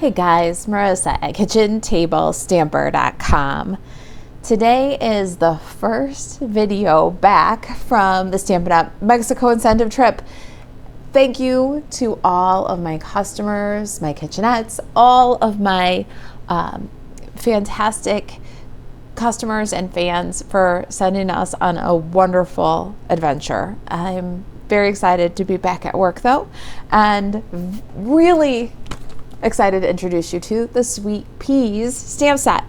Hey guys, Marisa at KitchenTableStamper.com. Today is the first video back from the Stampin' Up! Mexico incentive trip. Thank you to all of my customers, my kitchenettes, all of my fantastic customers and fans for sending us on a wonderful adventure. I'm very excited to be back at work though, and really excited to introduce you to the Sweet Peas stamp set.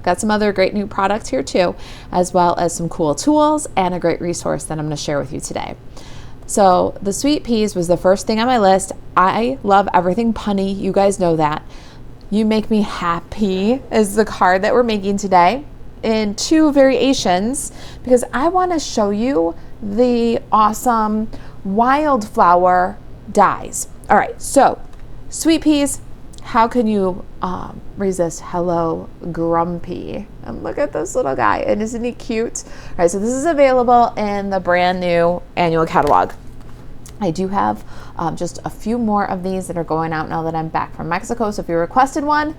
Got some other great new products here too, as well as some cool tools and a great resource that I'm going to share with you today. So the Sweet Peas was the first thing on my list. I love everything punny. You guys know that. You Make Me Happy is the card that we're making today in two variations because I want to show you the awesome wildflower dies. All right, so Sweet Peas. How can you resist Hello Grumpy? And look at this little guy, and isn't he cute? All right, so this is available in the brand new annual catalog. I do have just a few more of these that are going out now that I'm back from Mexico, so if you requested one,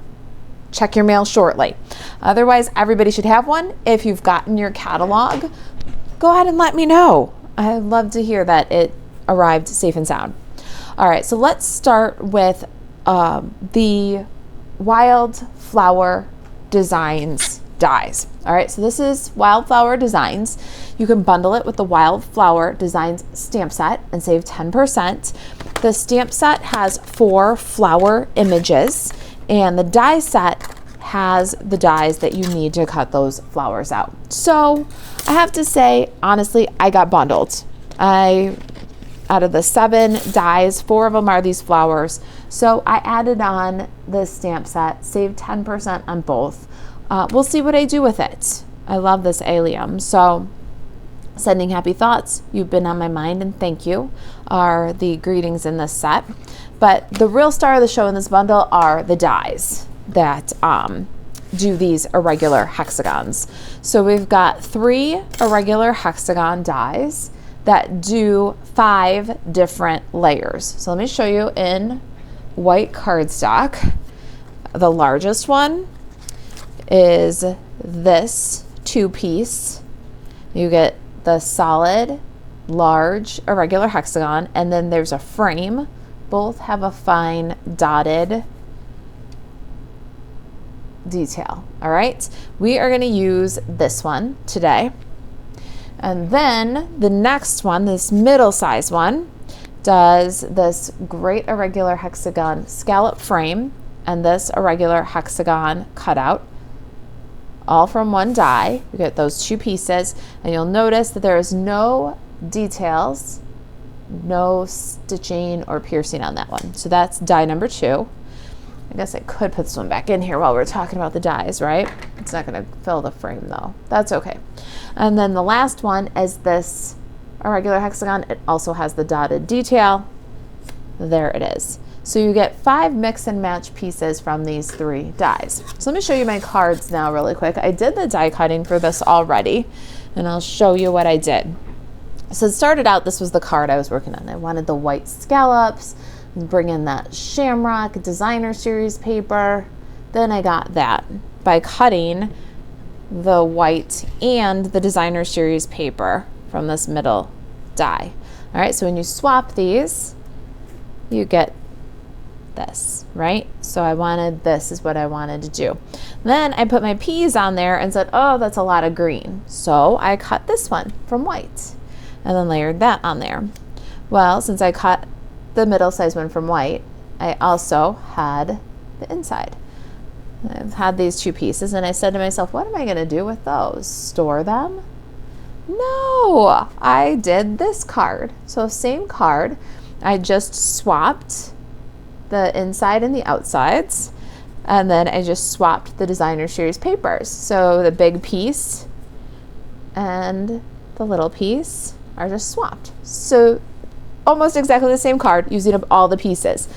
check your mail shortly. Otherwise, everybody should have one. If you've gotten your catalog, go ahead and let me know. I'd love to hear that it arrived safe and sound. All right, so let's start with the Wildflower Designs dies. All right, so this is Wildflower Designs. You can bundle it with the Wildflower Designs stamp set and save 10%. The stamp set has 4 flower images, and the die set has the dies that you need to cut those flowers out. So I have to say, honestly, I got bundled. Out of the 7 dies, 4 of them are these flowers. So I added on this stamp set, saved 10% on both. We'll see what I do with it. I love this allium. So sending happy thoughts, you've been on my mind, and thank you, are the greetings in this set. But the real star of the show in this bundle are the dies that do these irregular hexagons. So we've got 3 irregular hexagon dies that do 5 different layers. So let me show you in white cardstock. The largest one is this 2-piece. You get the solid, large, irregular hexagon, and then there's a frame. Both have a fine dotted detail. All right, we are going to use this one today. And then the next one, this middle-sized one, does this great irregular hexagon scallop frame and this irregular hexagon cutout, all from one die. You get those 2 pieces, and you'll notice that there is no details, no stitching or piercing on that one. So that's die number 2. I guess I could put this one back in here while we're talking about the dies, right? It's not going to fill the frame though. That's okay. And then the last one is this irregular hexagon. It also has the dotted detail. There it is. So you get 5 mix and match pieces from these 3 dies. So let me show you my cards now really quick. I did the die cutting for this already, and I'll show you what I did. So it started out, this was the card I was working on. I wanted the white scallops, bring in that Shamrock Designer Series paper. Then I got that by cutting the white and the Designer Series paper from this middle die. All right, so when you swap these, you get this, right? So I wanted, this is what I wanted to do. Then I put my peas on there and said, oh, that's a lot of green. So I cut this one from white and then layered that on there. Well, since I cut the middle-sized one from white, I also had the inside. I've had these 2 pieces, and I said to myself, what am I going to do with those? Store them? No, I did this card. So same card, I just swapped the inside and the outsides, and then I just swapped the Designer Series papers. So the big piece and the little piece are just swapped. So almost exactly the same card, using up all the pieces.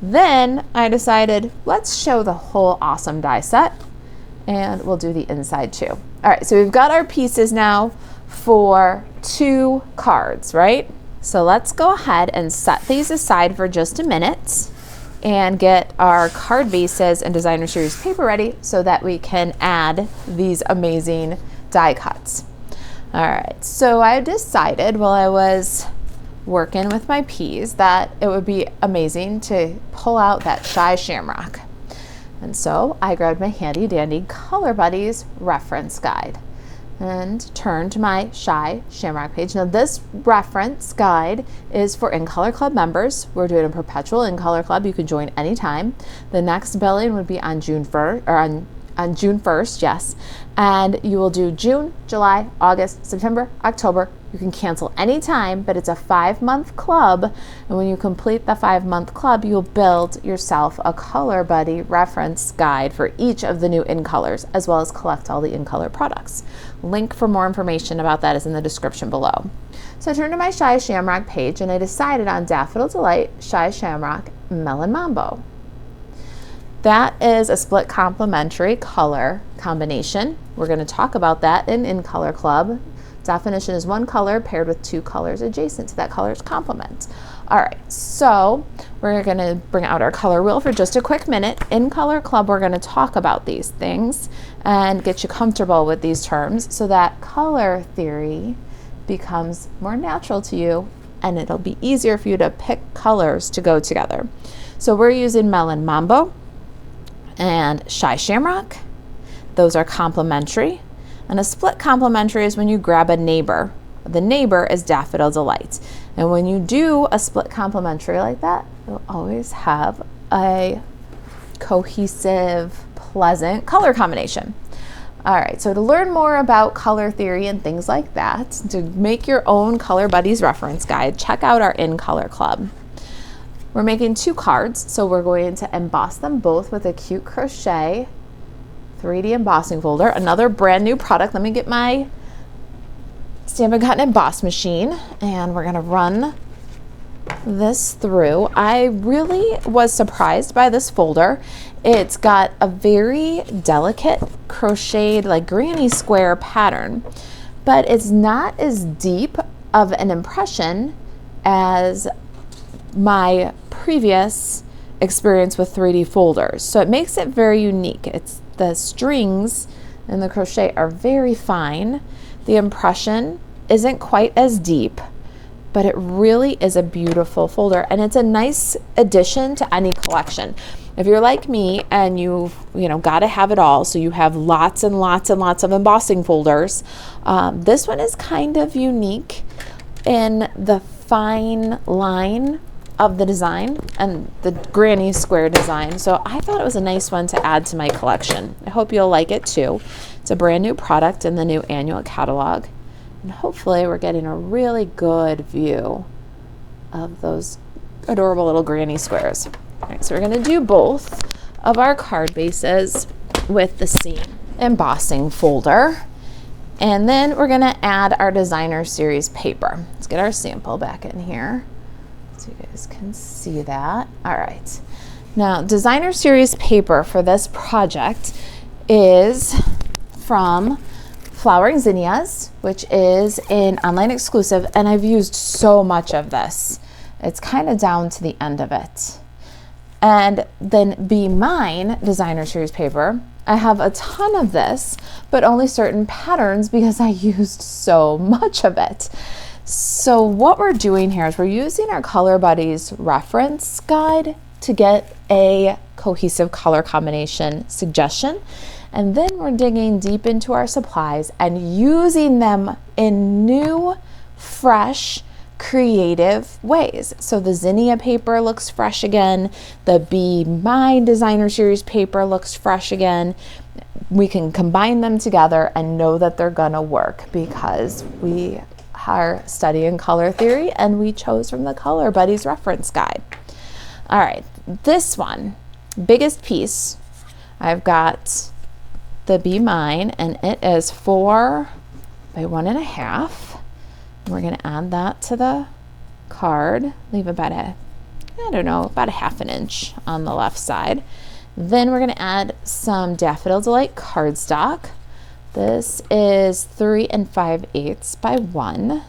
Then I decided, let's show the whole awesome die set, and we'll do the inside too. All right, so we've got our pieces now for 2 cards, right? So let's go ahead and set these aside for just a minute. and get our card bases and designer series paper ready so that we can add these amazing die cuts. All right, so I decided while I was working with my peas that it would be amazing to pull out that Shy Shamrock. And so I grabbed my handy dandy Color Buddies reference guide and turned to my Shy Shamrock page. Now this reference guide is for In Color Club members. We're doing a perpetual In Color Club. You can join anytime. The next billing would be on June 1st, or on June 1st, yes. And you will do June, July, August, September, October. You can cancel anytime, but it's a 5-month club. And when you complete the 5-month club, you'll build yourself a Color Buddy reference guide for each of the new In Colors, as well as collect all the In Color products. Link for more information about that is in the description below. So I turned to my Shy Shamrock page and I decided on Daffodil Delight, Shy Shamrock, Melon Mambo. That is a split complementary color combination. We're going to talk about that in Color Club. Definition is one color paired with 2 colors adjacent to that color's complement. All right, so we're going to bring out our color wheel for just a quick minute. In Color Club, we're going to talk about these things and get you comfortable with these terms so that color theory becomes more natural to you and it'll be easier for you to pick colors to go together. So we're using Melon Mambo and Shy Shamrock. Those are complementary. And a split complementary is when you grab a neighbor. The neighbor is Daffodil Delight. And when you do a split complementary like that, you'll always have a cohesive, pleasant color combination. All right, so to learn more about color theory and things like that, to make your own Color Buddies reference guide, check out our In Color Club. We're making 2 cards, so we're going to emboss them both with a cute crochet 3D embossing folder, another brand new product. Let me get my Stampin' Cotton emboss machine and we're gonna run this through. I really was surprised by this folder. It's got a very delicate crocheted like granny square pattern, but it's not as deep of an impression as my previous experience with 3D folders. So it makes it very unique. It's the strings and the crochet are very fine. The impression isn't quite as deep, but it really is a beautiful folder and it's a nice addition to any collection. If you're like me and you've got to have it all, so you have lots and lots and lots of embossing folders, this one is kind of unique in the fine line of the design and the granny square design. So I thought it was a nice one to add to my collection. I hope you'll like it too. It's a brand new product in the new annual catalog. And hopefully we're getting a really good view of those adorable little granny squares. All right, so we're gonna do both of our card bases with the same embossing folder. And then we're gonna add our designer series paper. Let's get our sample back in here so you guys can see that. All right. Now, designer series paper for this project is from Flowering Zinnias, which is an online exclusive, and I've used so much of this. It's kind of down to the end of it. And then Be Mine designer series paper, I have a ton of this, but only certain patterns because I used so much of it. So what we're doing here is we're using our Color Buddies reference guide to get a cohesive color combination suggestion. And then we're digging deep into our supplies and using them in new, fresh, creative ways. So the Zinnia paper looks fresh again. The Be Mine designer series paper looks fresh again. We can combine them together and know that they're gonna work because we are studying color theory and we chose from the Color Buddies reference guide. All right, this one, biggest piece, I've got the Be Mine and it is 4 by 1.5. We're gonna add that to the card, leave about about a 1/2 inch on the left side. Then we're gonna add some Daffodil Delight cardstock. This is 3 5/8 by 1.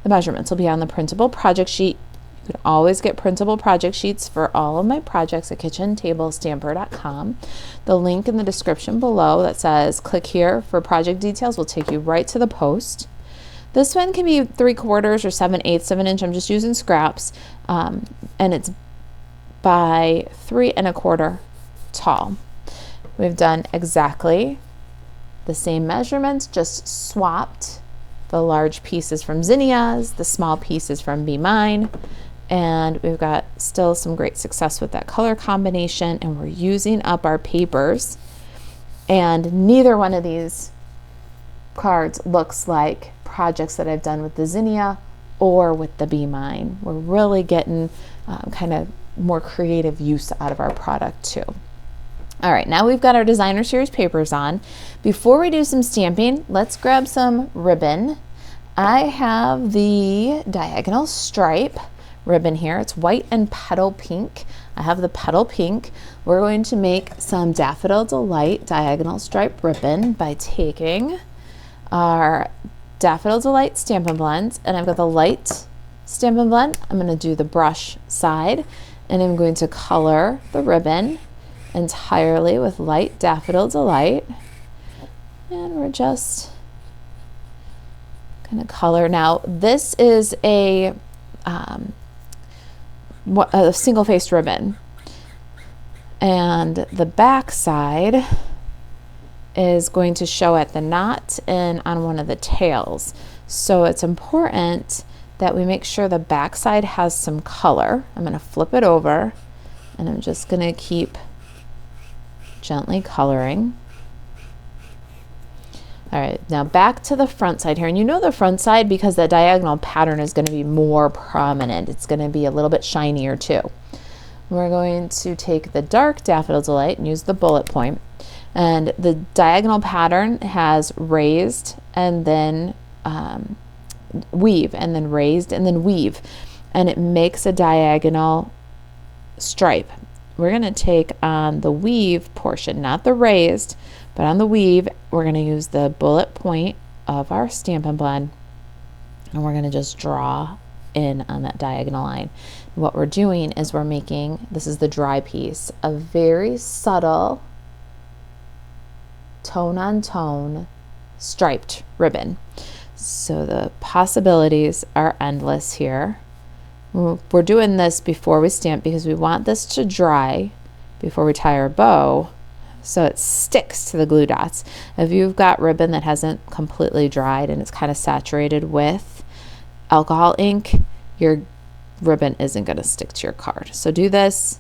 The measurements will be on the printable project sheet. You can always get printable project sheets for all of my projects at kitchentablestamper.com. The link in the description below that says click here for project details will take you right to the post. This one can be 3/4 or 7/8 of an inch. I'm just using scraps, and it's by 3 1/4 tall. We've done exactly the same measurements, just swapped the large pieces from Zinnia's, the small pieces from Be Mine, and we've got still some great success with that color combination, and we're using up our papers, and neither one of these cards looks like projects that I've done with the Zinnia or with the Be Mine. We're really getting kind of more creative use out of our product too. All right, now we've got our designer series papers on. Before we do some stamping, let's grab some ribbon. I have the diagonal stripe ribbon here. It's white and petal pink. I have the petal pink. We're going to make some Daffodil Delight diagonal stripe ribbon by taking our Daffodil Delight Stampin' Blends, and I've got the light Stampin' Blend. I'm going to do the brush side, and I'm going to color the ribbon entirely with light Daffodil Delight, and we're just going to color. Now this is a single-faced ribbon, and the back side is going to show at the knot and on one of the tails. So it's important that we make sure the back side has some color. I'm going to flip it over, and I'm just going to keep gently coloring. All right, now back to the front side here, and you know the front side because the diagonal pattern is going to be more prominent. It's going to be a little bit shinier too. We're going to take the dark Daffodil Delight and use the bullet point, and the diagonal pattern has raised and then weave, and then raised and then weave, and it makes a diagonal stripe. We're going to take on the weave portion, not the raised, but on the weave, we're going to use the bullet point of our Stampin' Blend, and we're going to just draw in on that diagonal line. What we're doing is we're making, this is the dry piece, a very subtle tone on tone striped ribbon. So the possibilities are endless here. We're doing this before we stamp because we want this to dry before we tie our bow so it sticks to the glue dots. If you've got ribbon that hasn't completely dried and it's kind of saturated with alcohol ink, your ribbon isn't going to stick to your card. So do this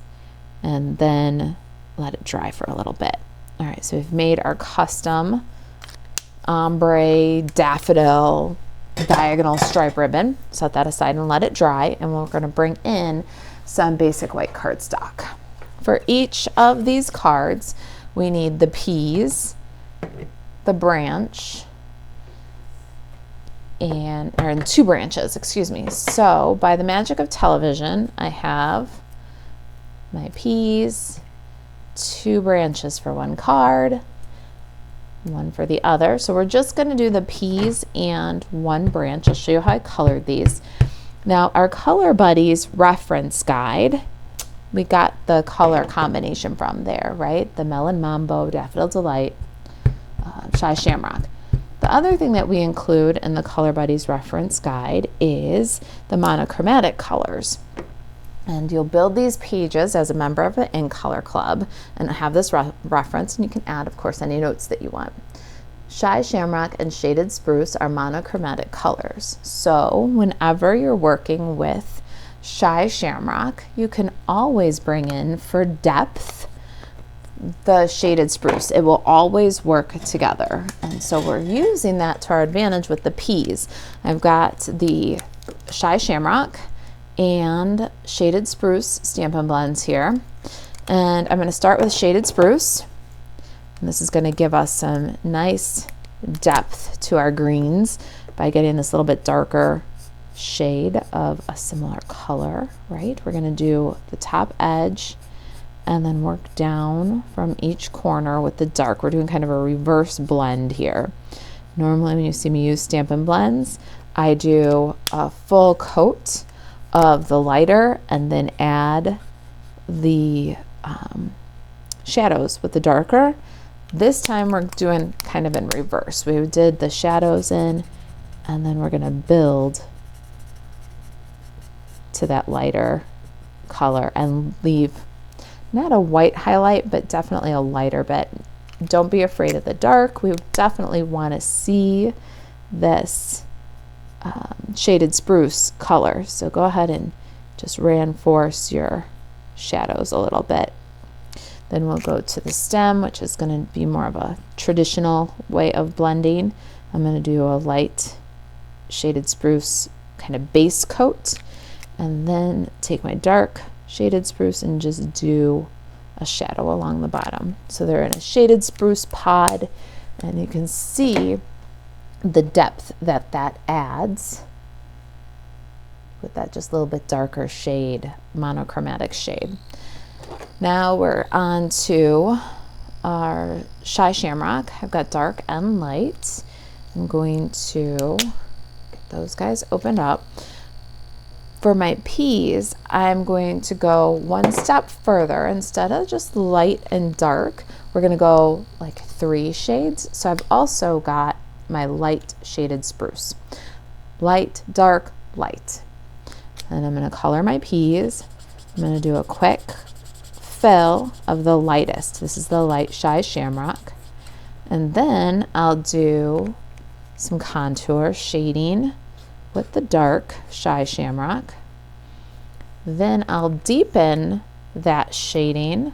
and then let it dry for a little bit. All right, so we've made our custom ombre daffodil diagonal stripe ribbon. Set that aside and let it dry, and we're going to bring in some basic white cardstock. For each of these cards, we need the peas, the branch, and 2 branches, excuse me. So by the magic of television, I have my peas, 2 branches for one card, 1 for the other. So we're just going to do the peas and 1 branch. I'll show you how I colored these. Now our Color Buddies reference guide, we got the color combination from there, right? The Melon Mambo, Daffodil Delight, Shy Shamrock. The other thing that we include in the Color Buddies reference guide is the monochromatic colors. And you'll build these pages as a member of the In Color Club and have this reference, and you can add, of course, any notes that you want. Shy Shamrock and Shaded Spruce are monochromatic colors. So whenever you're working with Shy Shamrock, you can always bring in for depth the Shaded Spruce. It will always work together. And so we're using that to our advantage with the peas. I've got the Shy Shamrock and Shaded Spruce Stampin' Blends here. And I'm going to start with Shaded Spruce. And this is going to give us some nice depth to our greens by getting this little bit darker shade of a similar color, right? We're going to do the top edge and then work down from each corner with the dark. We're doing kind of a reverse blend here. Normally when you see me use Stampin' Blends, I do a full coat of the lighter and then add the shadows with the darker. This time we're doing kind of in reverse. We did the shadows in, and then we're going to build to that lighter color and leave not a white highlight, but definitely a lighter bit. Don't be afraid of the dark. We definitely want to see this shaded spruce color. So go ahead and just reinforce your shadows a little bit. Then we'll go to the stem, which is going to be more of a traditional way of blending. I'm going to do a light shaded spruce kind of base coat, and then take my dark shaded spruce and just do a shadow along the bottom. So they're in a shaded spruce pod, and you can see the depth that that adds with that just a little bit darker shade, monochromatic shade. Now we're on to our Shy Shamrock. I've got dark and light. I'm going to get those guys opened up. For my peas, I'm going to go one step further. Instead of just light and dark, we're going to go like 3 shades. So I've also got my light shaded spruce. Light, dark, light. And I'm going to color my peas. I'm going to do a quick fill of the lightest. This is the light Shy Shamrock. And then I'll do some contour shading with the dark Shy Shamrock. Then I'll deepen that shading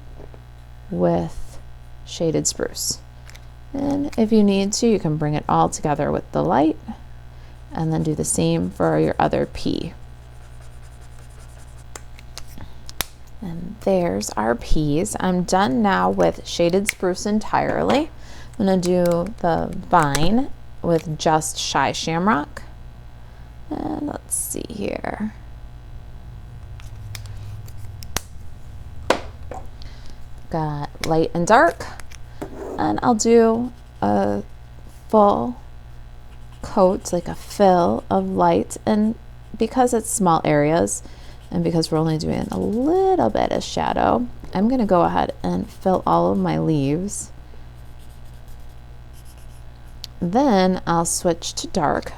with shaded spruce. And if you need to, you can bring it all together with the light and then do the same for your other pea. And there's our peas. I'm done now with shaded spruce entirely. I'm going to do the vine with just Shy Shamrock. And let's see here. Got light and dark. And I'll do a full coat, like a fill of light. And because it's small areas, and because we're only doing a little bit of shadow, I'm going to go ahead and fill all of my leaves. Then I'll switch to dark,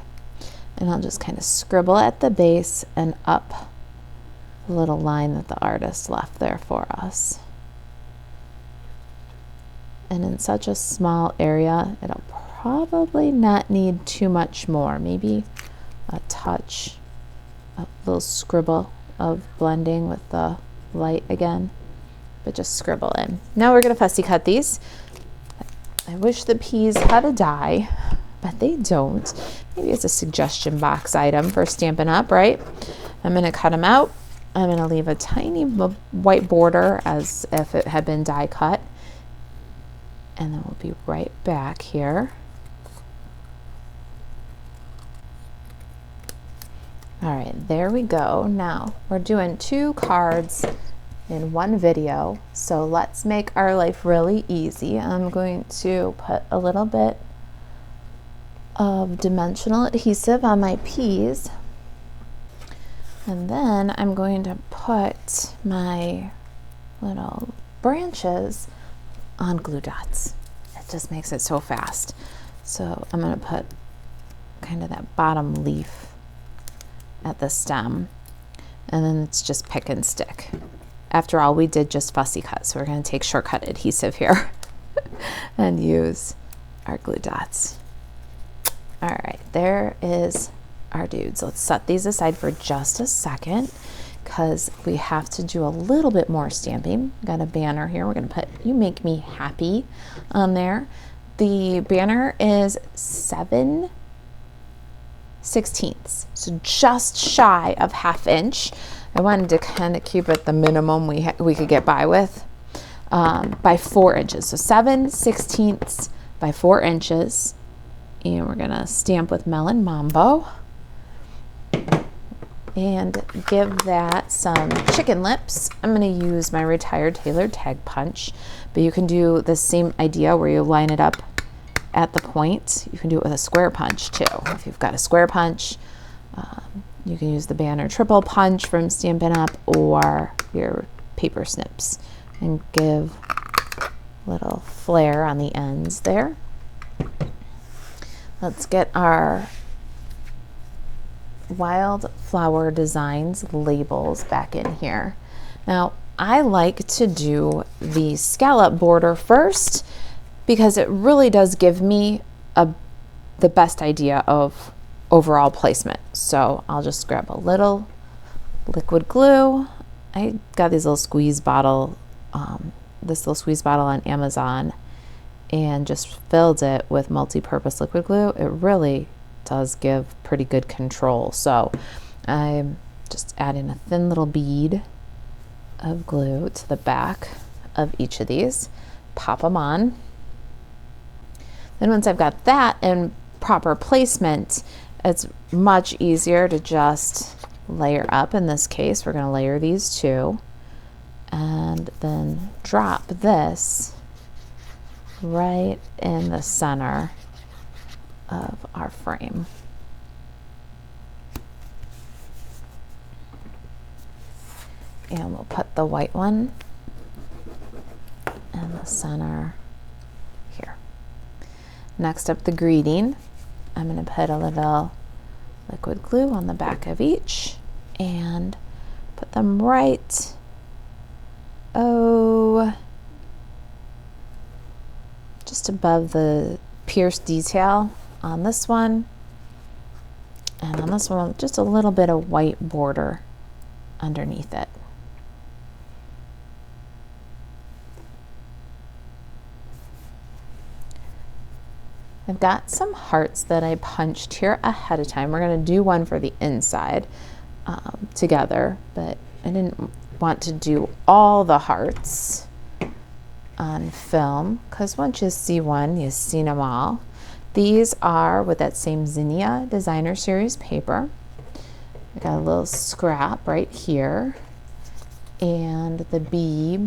and I'll just kind of scribble at the base and up a little line that the artist left there for us. And in such a small area, it'll probably not need too much more. Maybe a touch, a little scribble of blending with the light again, but just scribble in. Now we're going to fussy cut these. I wish the peas had a die, but they don't. Maybe it's a suggestion box item for Stampin' Up, right? I'm going to cut them out. I'm going to leave a tiny white border as if it had been die cut. And then we'll be right back here. All right, there we go. Now we're doing 2 cards in one video, so let's make our life really easy. I'm going to put a little bit of dimensional adhesive on my peas, and then I'm going to put my little branches on glue dots. It just makes it so fast. So I'm going to put kind of that bottom leaf at the stem, and then it's just pick and stick. After all, we did just fussy cut, so we're going to take shortcut adhesive here and use our glue dots. All right, there is our dudes. Let's set these aside for just a second because we have to do a little bit more stamping. Got a banner here. We're going to put "You Make Me Happy" on there. The banner is 7/16, so just shy of 1/2 inch. I wanted to kind of keep it the minimum we could get by with, by 4 inches. So 7/16 by 4 inches. And we're gonna stamp with Melon Mambo and give that some chicken lips. I'm gonna use my Retired Tailor Tag Punch, but you can do the same idea where you line it up at the point. You can do it with a square punch too. If you've got a square punch, You can use the banner triple punch from Stampin' Up! Or your paper snips and give a little flair on the ends there. Let's get our Wildflower Designs labels back in here. Now, I like to do the scallop border first because it really does give me the best idea of overall placement. So I'll just grab a little liquid glue. I got these little squeeze bottle, this little squeeze bottle on Amazon, and just filled it with multi-purpose liquid glue. It really does give pretty good control. So I'm just adding a thin little bead of glue to the back of each of these, pop them on. Then once I've got that in proper placement, it's much easier to just layer up. In this case, we're going to layer these two and then drop this right in the center of our frame. And we'll put the white one in the center here. Next up, the greeting. I'm going to put a little liquid glue on the back of each and put them right, just above the pierced detail on this one. And on this one, just a little bit of white border underneath it. I've got some hearts that I punched here ahead of time. We're going to do one for the inside together, but I didn't want to do all the hearts on film because once you see one, you've seen them all. These are with that same Zinnia Designer Series paper. I got a little scrap right here and the Be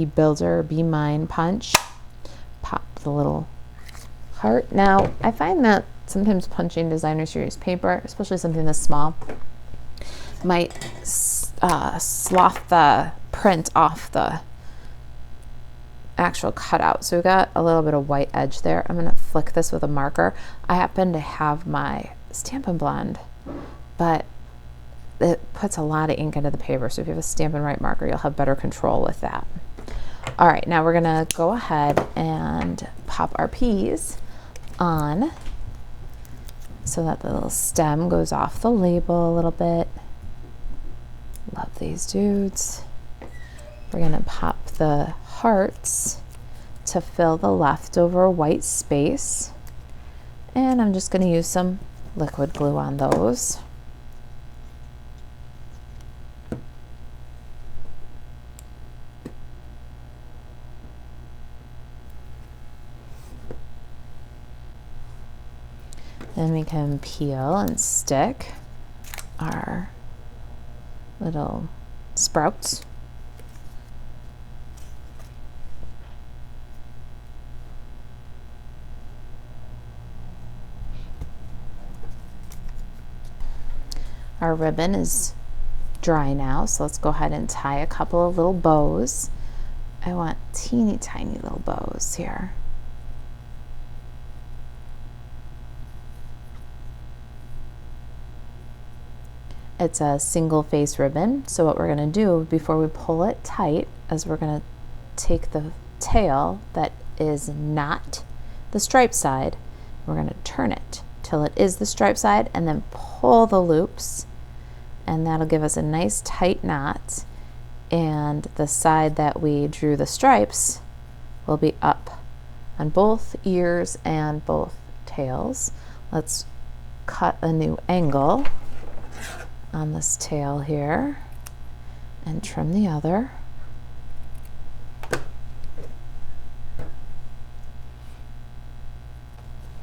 Builder, Be Mine punch. Pop the little heart. Now, I find that sometimes punching Designer Series paper, especially something this small, might slough the print off the actual cutout. So we got a little bit of white edge there. I'm going to flick this with a marker. I happen to have my Stampin' Blend, but it puts a lot of ink into the paper. So if you have a Stampin' Right marker, you'll have better control with that. All right, now we're gonna go ahead and pop our peas on so that the little stem goes off the label a little bit. Love these dudes. We're gonna pop the hearts to fill the leftover white space. And I'm just gonna use some liquid glue on those. Then we can peel and stick our little sprouts. Our ribbon is dry now, so let's go ahead and tie a couple of little bows. I want teeny tiny little bows here. It's a single face ribbon, so what we're going to do before we pull it tight is we're going to take the tail that is not the stripe side, we're going to turn it till it is the stripe side and then pull the loops, and that'll give us a nice tight knot, and the side that we drew the stripes will be up on both ears and both tails. Let's cut a new angle on this tail here and trim the other.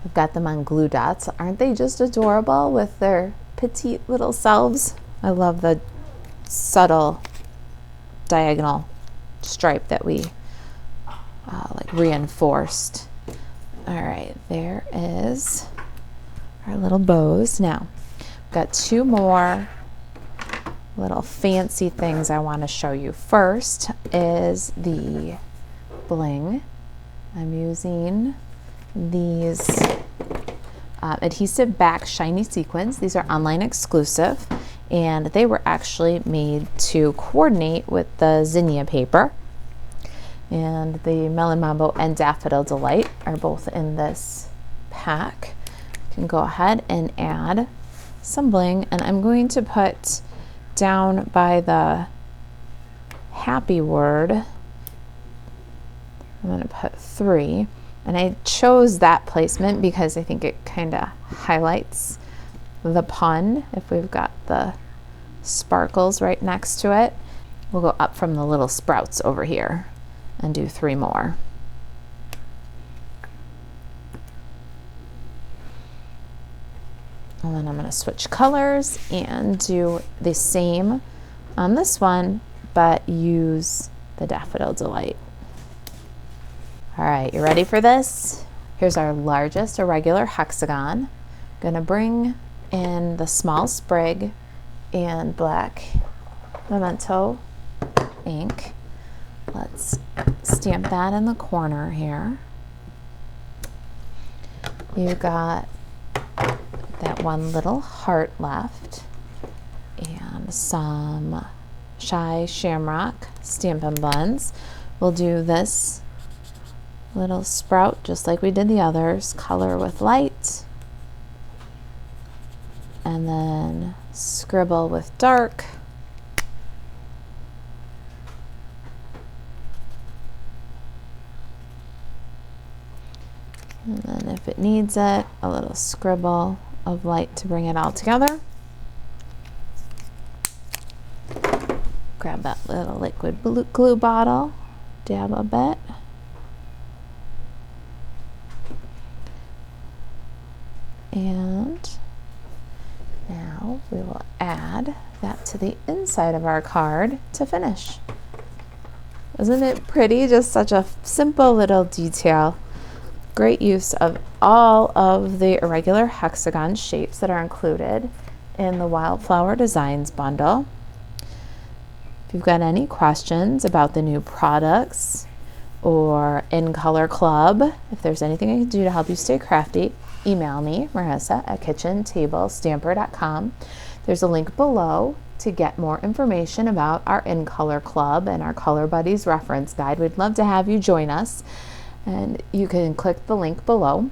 I've got them on glue dots. Aren't they just adorable with their petite little selves? I love the subtle diagonal stripe that we like reinforced. All right, there is our little bows. Now, we've got two more little fancy things I want to show you. First is the bling. I'm using these adhesive back shiny sequins. These are online exclusive, and they were actually made to coordinate with the zinnia paper. And the Melon Mambo and Daffodil Delight are both in this pack. You can go ahead and add some bling, and I'm going to put down by the happy word, I'm going to put 3. And I chose that placement because I think it kind of highlights the pun if we've got the sparkles right next to it. We'll go up from the little sprouts over here and do 3 more. And then I'm going to switch colors and do the same on this one, but use the Daffodil Delight. All right, you ready for this? Here's our largest irregular hexagon. Gonna bring in the small sprig and black memento ink. Let's stamp that in the corner here. You got that one little heart left and some Shy Shamrock Stampin' Buns. We'll do this little sprout just like we did the others, color with light, and then scribble with dark. And then if it needs it, a little scribble of light to bring it all together. Grab that little liquid glue bottle, dab a bit. And now we will add that to the inside of our card to finish. Isn't it pretty? Just such a simple little detail. Great use of all of the irregular hexagon shapes that are included in the Wildflower Designs bundle. If you've got any questions about the new products or In Color Club, if there's anything I can do to help you stay crafty, email me, Marisa, at kitchentablestamper.com. There's a link below to get more information about our In Color Club and our Color Buddies reference guide. We'd love to have you join us. And you can click the link below.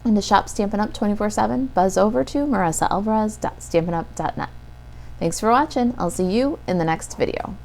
And to shop Stampin' Up! 24/7, buzz over to marisaalvarez.stampinup.net. Thanks for watching. I'll see you in the next video.